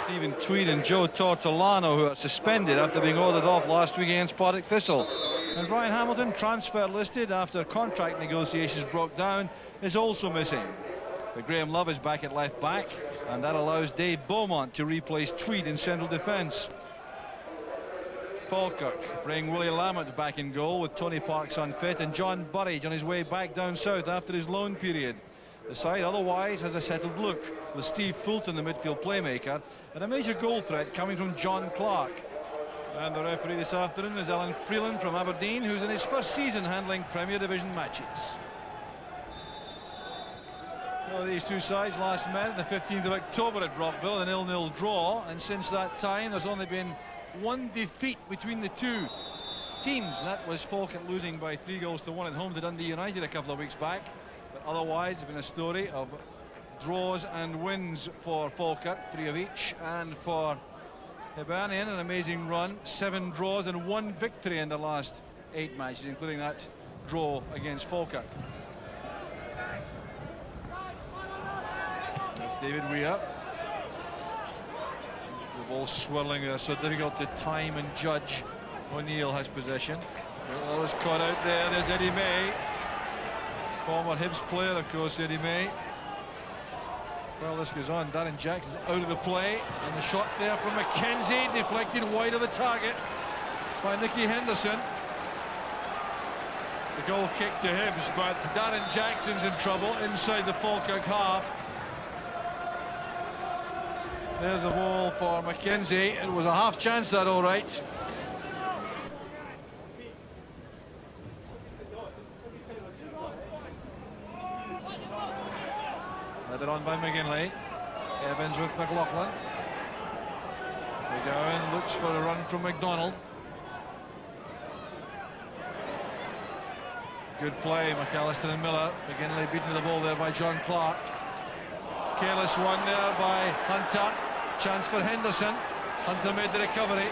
Stephen Tweed and Joe Tortolano, who are suspended after being ordered off last week against Partick Thistle. And Brian Hamilton, transfer listed after contract negotiations broke down, is also missing. But Graham Love is back at left back, and that allows Dave Beaumont to replace Tweed in central defence. Falkirk bring Willie Lamont back in goal with Tony Parks unfit, and John Burridge on his way back down south after his loan period. The side otherwise has a settled look, with Steve Fulton, the midfield playmaker, and a major goal threat coming from John Clark. And the referee this afternoon is Alan Freeland from Aberdeen, who's in his first season handling Premier Division matches. Well, these two sides last met on the 15th of October at Brockville, a 0-0 draw, and since that time there's only been one defeat between the two teams. That was Falkirk losing by 3-1 at home to Dundee United a couple of weeks back. But otherwise, it's been a story of draws and wins for Falkirk, 3 of each, and for Hibernian, an amazing run, 7 draws and 1 victory in the last 8 matches, including that draw against Falkirk. There's David Weir. The ball swirling there, so difficult to time and judge. O'Neill has possession. Well, was caught out there. There's Eddie May. Former Hibs player, of course, Eddie May. Well, this goes on. Darren Jackson's out of the play, and the shot there from McKenzie, deflected wide of the target by Nicky Henderson. The goal kick to Hibs, but Darren Jackson's in trouble inside the Falkirk half. There's the ball for McKenzie. It was a half chance, that, all right. Headed on by McGinley. Evans with McLaughlin. McGowan looks for a run from McDonald. Good play, McAllister and Miller. McGinley beaten to the ball there by John Clark. Careless one there by Hunter. Chance for Henderson. Hunter made the recovery.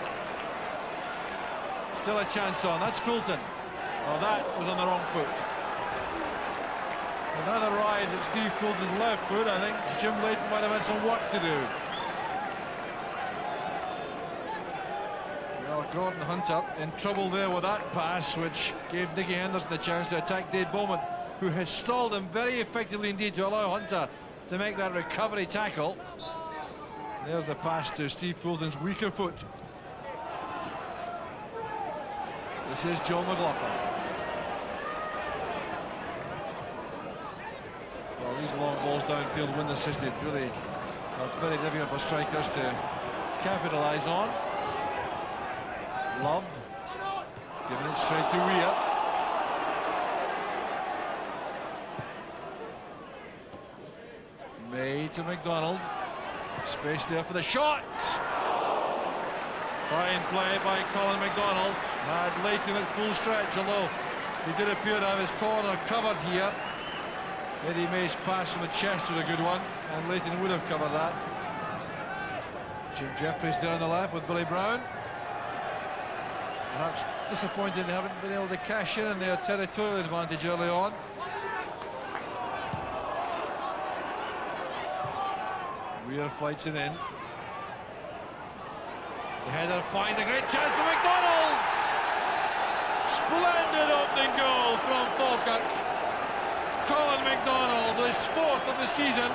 Still a chance on. That's Fulton. Oh, that was on the wrong foot. And that arrived at Steve Fulton's left foot. I think Jim Leighton might have had some work to do. Well, Gordon Hunter in trouble there with that pass, which gave Nicky Henderson the chance to attack Dave Beaumont, who has stalled him very effectively indeed to allow Hunter to make that recovery tackle. There's the pass to Steve Fulton's weaker foot. This is Joe McLaughlin. Well, these long balls downfield, wind assisted, really are very difficult for strikers to capitalise on. Love giving it straight to Weir. May to McDonald. Space there for the shot. Fine play by Colin McDonald. Had Leighton at full stretch, although he did appear to have his corner covered here. Eddie May's pass from the chest was a good one, and Leighton would have covered that. Jim Jeffries there on the left with Billy Brown. Perhaps disappointed they haven't been able to cash in their territorial advantage early on. Weir fights it in. The header finds a great chance for McDonald. Splendid opening goal from Falkirk. Colin McDonald, his 4th of the season.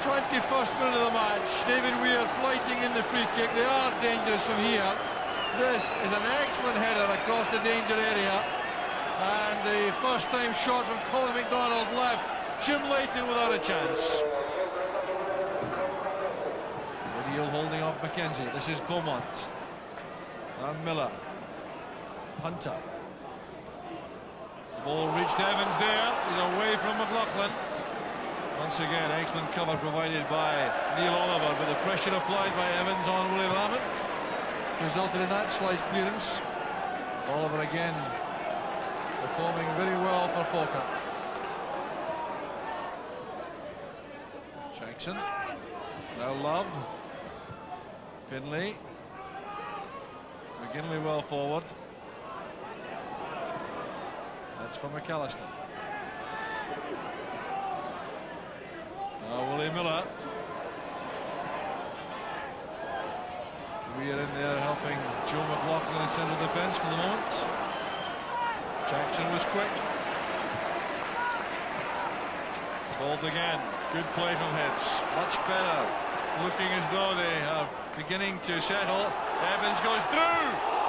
21st minute of the match. David Weir flighting in the free kick. They are dangerous from here. This is an excellent header across the danger area. And the first time shot from Colin McDonald left Jim Leighton without a chance. O'Neill holding off McKenzie. This is Beaumont. And Miller. Hunter. The ball reached Evans there. He's away from McLaughlin. Once again, excellent cover provided by Neil Oliver, but the pressure applied by Evans on Willie Lamont resulted in that slice clearance. Oliver again performing very well for Falkirk. Jackson. Now Love. Finlay. McGinley well forward. That's for McAllister. Now Willie Miller. We are in there helping Joe McLaughlin in central defence for the moment. Jackson was quick. Balled again. Good play from Hibs. Much better. Looking as though they are beginning to settle. Evans goes through.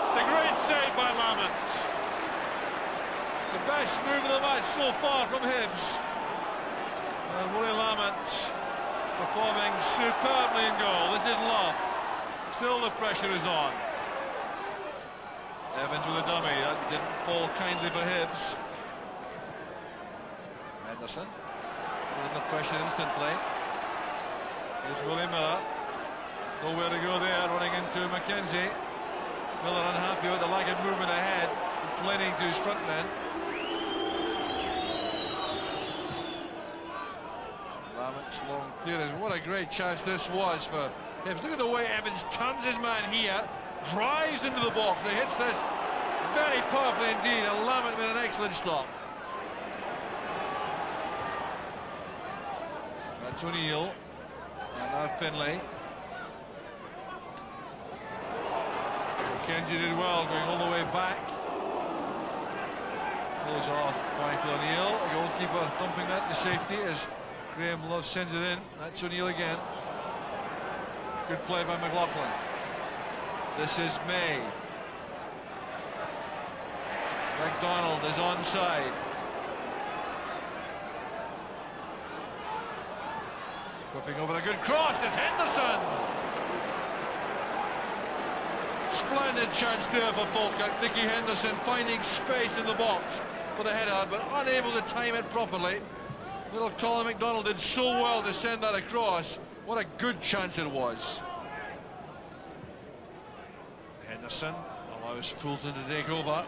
It's a great save by Lamont. The best move of the match so far from Hibs. And Willie Lamont performing superbly in goal. This is love. Still the pressure is on. Evans with a dummy. That didn't fall kindly for Hibs. Henderson with the pressure instantly. Here's Willie Miller. Nowhere to go there, running into Mackenzie. Miller unhappy with the lack of movement ahead, complaining to his front men. Lamont's long clearance. What a great chance this was for Hibs. Look at the way Evans turns his man here, drives into the box, and he hits this very powerfully indeed, and Lamont with an excellent stop. That's O'Neill, and now Finlay. Mackenzie did well, going all the way back. Pulls off Michael O'Neill, the goalkeeper thumping that to safety as Graham Love sends it in. That's O'Neill again. Good play by McLaughlin. This is May. McDonald is onside. Whipping over a good cross is Henderson. Splendid chance there for Falkirk. Nicky Henderson finding space in the box for the header, but unable to time it properly. Little Colin McDonald did so well to send that across. What a good chance it was. Henderson allows Fulton to take over.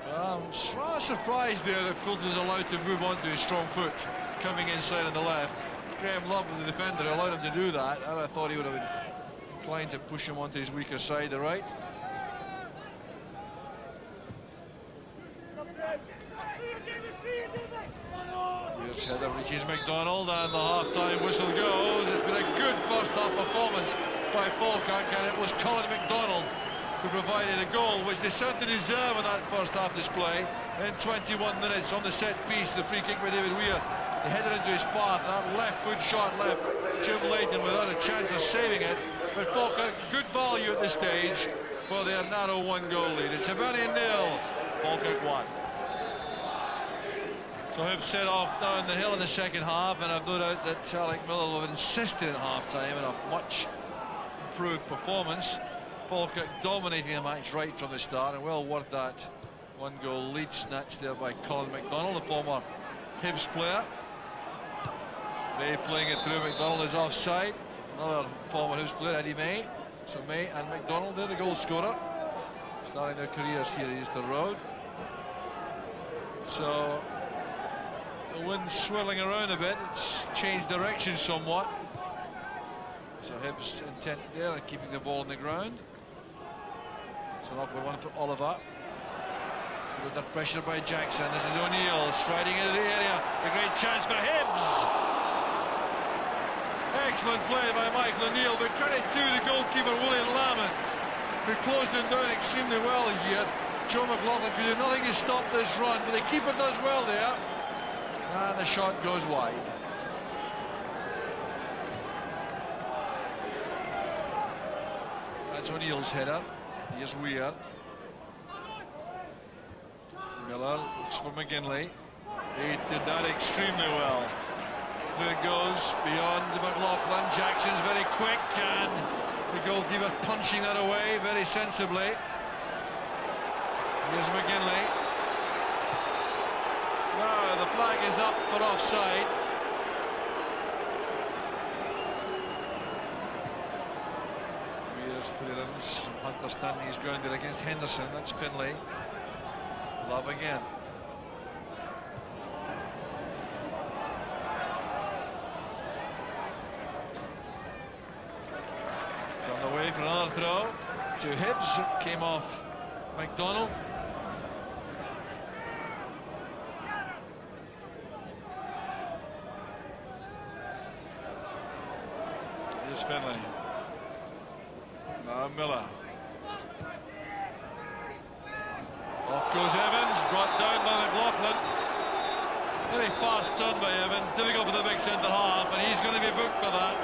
Well, I'm rather surprised there that Fulton is allowed to move on to his strong foot, coming inside on the left. Graham Love, the defender, allowed him to do that, and I thought he would have been inclined to push him onto his weaker side, the right. Here's header reaches McDonald, and the half-time whistle goes. It's been a good first-half performance by Falkirk, and it was Colin McDonald who provided a goal, which they certainly deserve in that first-half display. In 21 minutes on the set piece, the free kick by David Weir, the header into his path, that left foot shot left Jim Leighton without a chance of saving it. But Falkirk, good value at this stage for their narrow one-goal lead. It's Hibernian 0, Falkirk 1. So Hibs set off down the hill in the second half, and I've no doubt that Alec Miller will have insisted at half-time in a much improved performance. Falkirk dominating the match right from the start, and well worth that one-goal lead snatched there by Colin McDonald, the former Hibs player. May playing it through. McDonald is offside. Another former Hibs player, Eddie May. So May and McDonald, they're the goal scorer, starting their careers here at Easter Road. So the wind's swirling around a bit. It's changed direction somewhat. So Hibs intent there on keeping the ball on the ground. It's an awkward one for Oliver. Under pressure by Jackson. This is O'Neill striding into the area. A great chance for Hibs. Excellent play by Michael O'Neill, but credit to the goalkeeper William Lamont, who closed him down extremely well here. Joe McLaughlin could do nothing to stop this run, but the keeper does well there. And the shot goes wide. That's O'Neill's header. Here's Weir. Miller looks for McGinley. He did that extremely well. There it goes beyond McLaughlin. Jackson's very quick, and the goalkeeper punching that away very sensibly. Here's McGinley. Now the flag is up for offside. Clearance. Hunter standing his ground there against Henderson. That's Finlay. Love again. It's on the way for another throw to Hibs. Came off McDonald. Here's James Finlay. Now Miller. Off goes Evans, brought down by McLaughlin. Very fast turn by Evans, difficult for the big centre half, and he's going to be booked for that.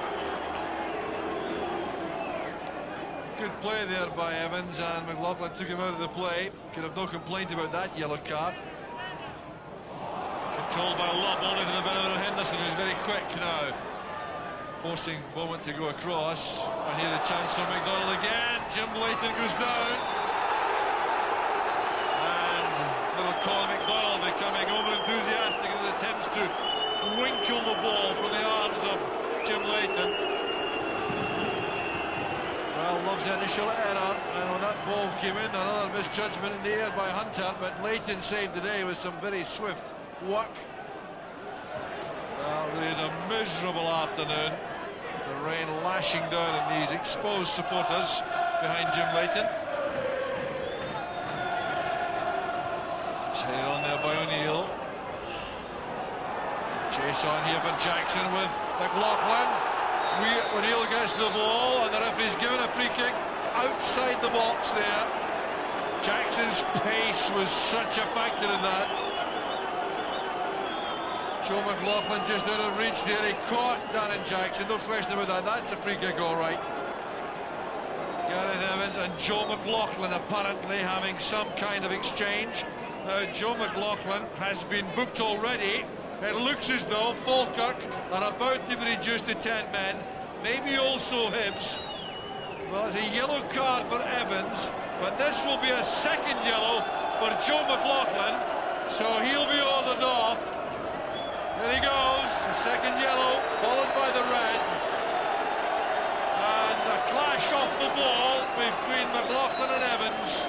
Good play there by Evans, and McLaughlin took him out of the play. Could have no complaint about that yellow card. Controlled by Lobb, only to the benefit of Henderson, who's very quick now. Forcing Bowman to go across, and here the chance for McDonald again. Jim Leighton goes down. Little Colin McDonald becoming over-enthusiastic in his attempts to winkle the ball from the arms of Jim Leighton. Well, loves the initial error, and when that ball came in, another misjudgment in the air by Hunter, but Leighton saved today with some very swift work. Well, it is a miserable afternoon. The rain lashing down on these exposed supporters behind Jim Leighton. Hit on there by O'Neill. Chase on here for Jackson with McLaughlin. O'Neill gets the ball, and the referee's given a free kick outside the box there. Jackson's pace was such a factor in that. Joe McLaughlin just out of reach there. He caught Darren Jackson, no question about that. That's a free kick, all right. Gareth Evans and Joe McLaughlin apparently having some kind of exchange. Now, Joe McLaughlin has been booked already. It looks as though Falkirk are about to be reduced to 10 men, maybe also Hibs. Well, it's a yellow card for Evans, but this will be a second yellow for Joe McLaughlin, so he'll be ordered off. There he goes, the second yellow, followed by the red. And a clash off the ball between McLaughlin and Evans,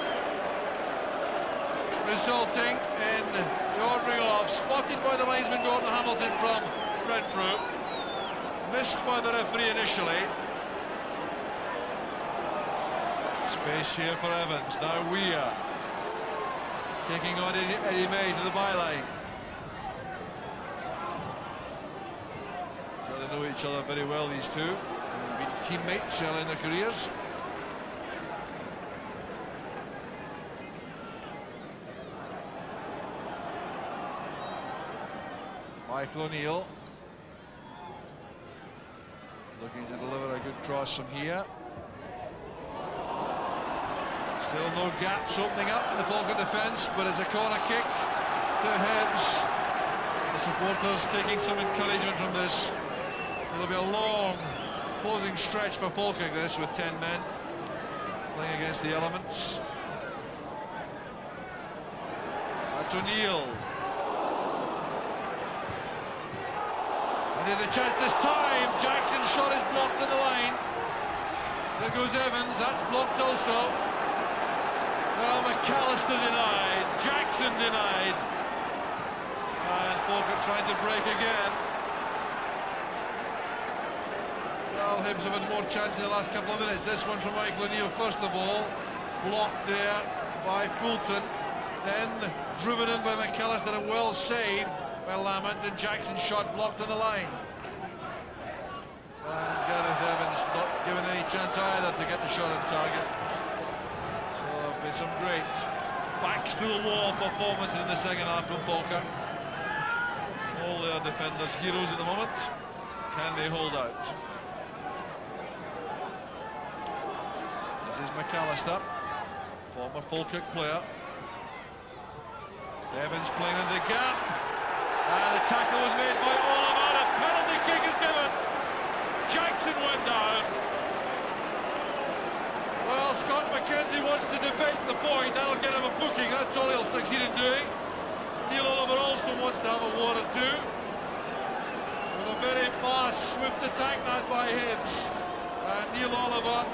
resulting in the ordering off, spotted by the linesman Gordon Hamilton from Renfrew, missed by the referee initially. Space here for Evans, now Weir taking on Eddie May to the byline. So they know each other very well, these two. They've been teammates early in their careers. Michael O'Neill looking to deliver a good cross from here. Still no gaps opening up in the Falkirk defence, but it's a corner kick to Hibs. The supporters taking some encouragement from this. It'll be a long closing stretch for Falkirk, this, with 10 men playing against the elements. That's O'Neill. The chance this time. Jackson's shot is blocked on the line. There goes Evans, that's blocked also. Well, McAllister denied, Jackson denied, and Falkirk trying to break again. Well, Hibs have had more chance in the last couple of minutes. This one from Michael O'Neill, first of all, blocked there by Fulton, then driven in by McAllister and well saved by Lamont, and Jackson's shot blocked on the line. And Gareth Evans not given any chance either to get the shot on target. So there have been some great backs to the wall performances in the second half from Falkirk. All their defenders heroes at the moment. Can they hold out? This is McAllister, former Falkirk player. Evans playing in the gap. And the tackle was made by Oliver. A penalty kick is given. Jackson went down. Well, Scott McKenzie wants to debate the point. That'll get him a booking. That's all he'll succeed in doing. Neil Oliver also wants to have a word or two. With a very fast, swift attack now by Hibs. And Neil Oliver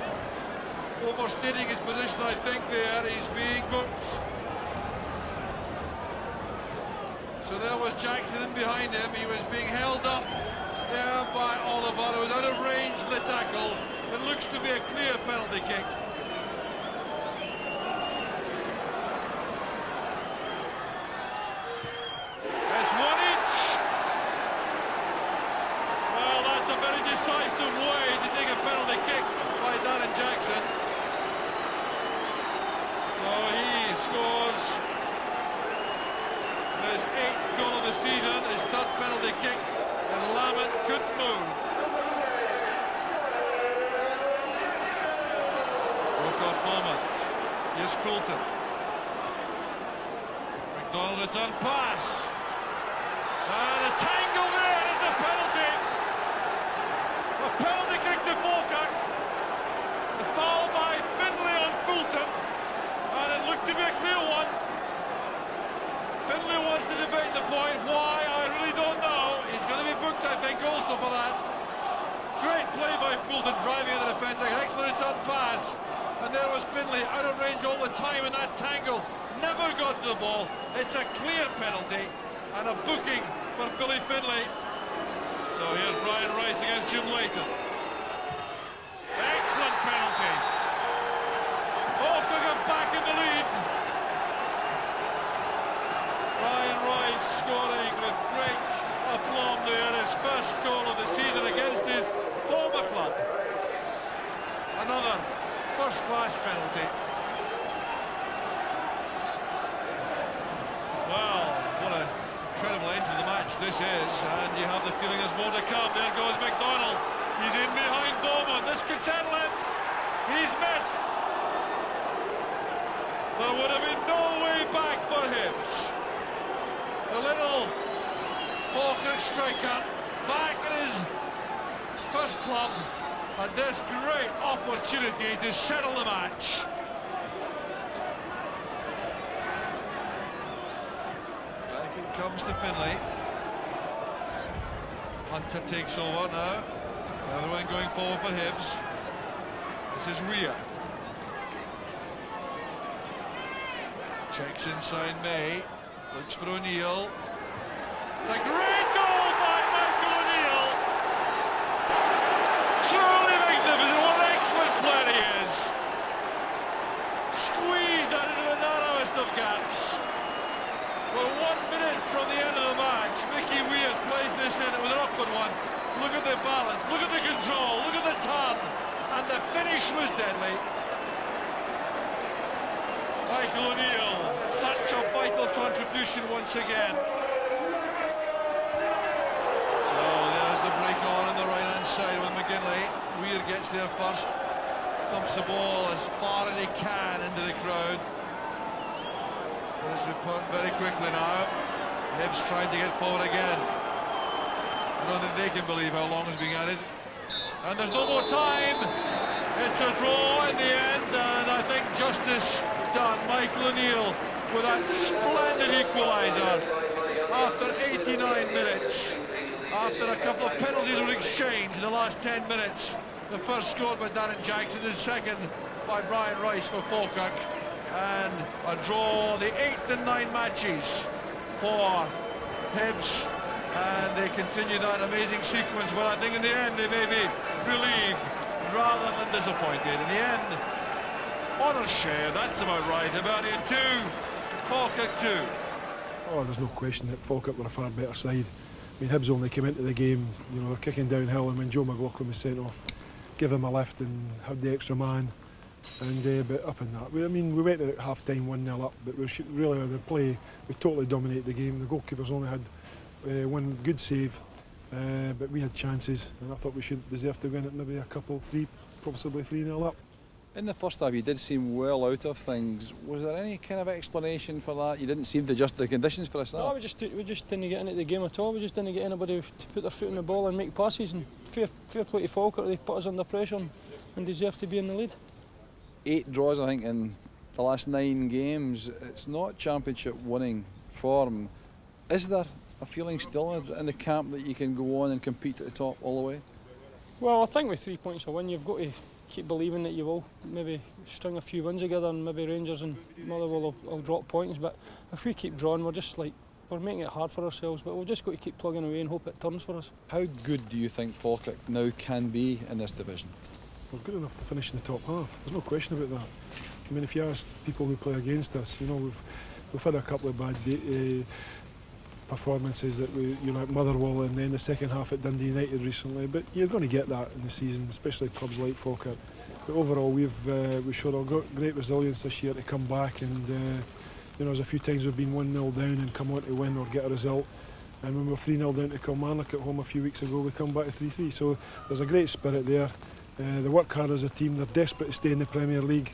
overstating his position, I think, there. He's being booked. So there was Jackson in behind him. He was being held up there by Oliver, who was out of range for the tackle. It looks to be a clear penalty kick. It's 1 inch. Well, that's a very decisive way to take a penalty. Here's Fulton. McDonald return pass. And a tangle there is a penalty. A penalty kick to Falkirk. The foul by Finlay on Fulton. And it looked to be a clear one. Finlay wants to debate the point. Why? I really don't know. He's going to be booked, I think, also for that. Great play by Fulton, driving in the defence. An excellent return pass. And there was Finlay, out of range all the time in that tangle. Never got to the ball. It's a clear penalty and a booking for Billy Finlay. So here's Brian Rice against Jim Layton. Excellent penalty. Falkirk are back in the lead. Brian Rice scoring with great aplomb there, his first goal of the season against his former club. Another first-class penalty. Well, what an incredible end to the match this is, and you have the feeling there's more to come. There goes McDonald. He's in behind Bowman. This could settle it. He's missed. There would have been no way back for Hibs. The little Falkirk striker back at his first club had this great opportunity to settle the match. Back it comes to Finlay. Hunter takes over now. Another one going forward for Hibs. This is Weir. Checks inside May. Looks for O'Neill. It's a great goal by Michael O'Neill. Truly magnificent. What an excellent player he is. Squeezed that into the narrowest of gaps. Well, 1 minute from the end of the match, Mickey Weir plays this in. It was an awkward one. Look at the balance, look at the control, look at the turn. And the finish was deadly. Michael O'Neill, such a vital contribution once again. So there's the break on the right-hand side with McGinley. Weir gets there first, dumps the ball as far as he can into the crowd. There's report very quickly now. Hibs trying to get forward again. I don't think they can believe how long is being added. And there's no more time. It's a draw in the end, and I think justice done. Michael O'Neill with that splendid equaliser after 89 minutes. After a couple of penalties were exchanged in the last 10 minutes. The first scored by Darren Jackson, the second by Brian Rice for Falkirk. And a draw, the 8th in 9 matches for Hibs. And they continue that amazing sequence, but I think in the end they may be relieved rather than disappointed. In the end, honour share, that's about right. Hibernian 2, Falkirk 2. Oh, there's no question that Falkirk were a far better side. I mean, Hibs only came into the game, you know, they're kicking downhill, and when Joe McLaughlin was sent off, give him a lift and had the extra man. And but up in that, I mean, we went at half-time 1-0 up, but we really on the play, we totally dominated the game. The goalkeepers only had one good save, but we had chances, and I thought we should deserve to win it maybe a couple, possibly 3-0 up. In the first half, you did seem well out of things. Was there any kind of explanation for that? You didn't seem to adjust the conditions for a start. No, we just didn't get into the game at all. We just didn't get anybody to put their foot in the ball and make passes. And fair play to Falkirk, they put us under pressure and deserve to be in the lead. 8 draws, I think, in the last 9 games. It's not championship winning form. Is there a feeling still in the camp that you can go on and compete at the top all the way? Well, I think with 3 points a win, you've got to keep believing that you will maybe string a few wins together, and maybe Rangers and Motherwell will drop points. But if we keep drawing, we're making it hard for ourselves. But we've just got to keep plugging away and hope it turns for us. How good do you think Falkirk now can be in this division? We're good enough to finish in the top half. There's no question about that. I mean, if you ask people who play against us, you know, we've had a couple of bad performances that like Motherwell, and then the second half at Dundee United recently. But you're going to get that in the season, especially clubs like Falkirk. But overall, we've showed a great resilience this year to come back, and you know, there's a few times we've been 1-0 down and come on to win or get a result. And when we were 3-0 down to Kilmarnock at home a few weeks ago, we come back to 3-3. So there's a great spirit there. They work hard as a team. They're desperate to stay in the Premier League.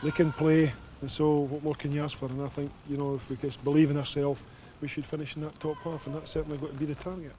They can play. And so what more can you ask for? And I think, you know, if we just believe in ourselves, we should finish in that top half, and that's certainly got to be the target.